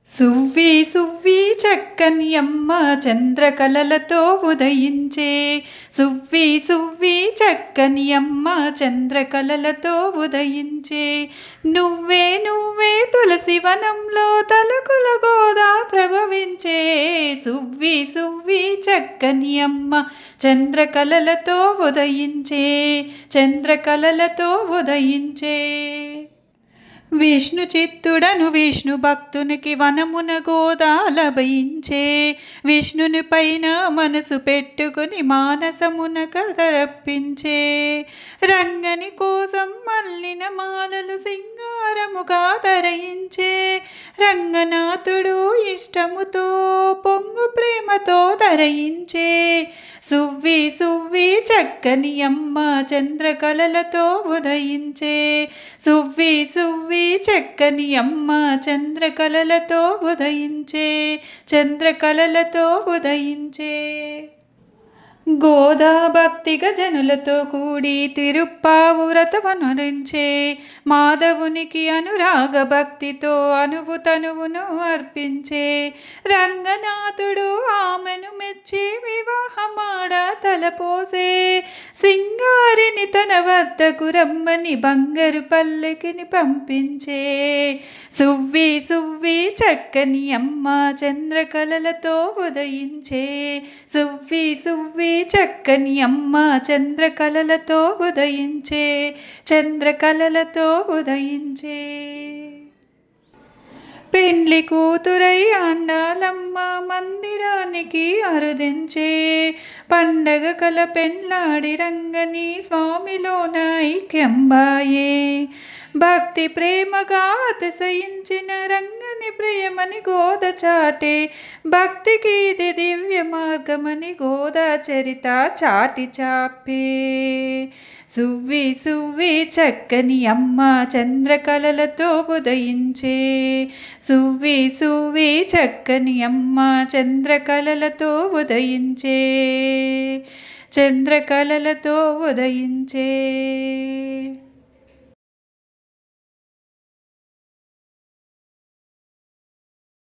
సువ్వి సువ్వి చక్కని అమ్మ చంద్రకళలతో ఉదయించే. సువ్వి సువ్వి చక్కని అమ్మ చంద్రకళలతో ఉదయించే. నువ్వే నువ్వే తులసి వనంలో తలుకుల గోదా ప్రభవించే. సువ్వి సువ్వి చక్కని అమ్మ చంద్రకళలతో ఉదయించే. చంద్రకళలతో ఉదయించే. విష్ణు చిత్తుడను విష్ణు భక్తునికి వనమున గోదా లభించే. విష్ణుని పైన మనసు పెట్టుకుని మానసమున కదరప్పించే. రంగని కోసం మల్లిన మాలలు సింగారముగా ధరించే. రంగనాథుడు ఇష్టముతో పొంగు ప్రేమతో ధరించే. సువ్వి సువ్వి చక్కని అమ్మ చంద్రకళలతో ఉదయించే. సువ్వి సువ్వి చక్కని అమ్మ చంద్రకళలతో ఉదయించే. చంద్రకళలతో ఉదయించే. గోదా భక్తిగా జనులతో కూడి తిరుప్పావు వ్రతమనురించే. మాధవునికి అనురాగ భక్తితో అనువు తనువును అర్పించే. రంగనాథుడు ఆమెను మెచ్చి వివాహమాడ తలపోసే. సింగారిని తన వద్దకు రమ్మని బంగారు పల్లకిని పంపించే. సువ్వి సువ్వి చక్కని అమ్మ చంద్రకళలతో ఉదయించే. సువ్వి సువ్వి చక్కని అమ్మ చంద్రకళలతో ఉదయించే. చంద్రకళలతో ఉదయించే. పెండ్లి కూతురై ఆండాలమ్మ మందిరానికి అరుదించే. పండగ కల పెండ్లాడి రంగని స్వామిలోన ఐక్యంబాయే. భక్తి ప్రేమగా అతిశయించిన రంగని ప్రియమని గోద చాటే. భక్తికి ఇది దివ్య మార్గమని గోదా చరిత చాటి చాపే. సువ్వి సువ్వి చక్కని అమ్మ చంద్రకళలతో ఉదయించే. సువ్వి సువ్వి చక్కని అమ్మ చంద్రకళలతో ఉదయించే. చంద్రకళలతో ఉదయించే.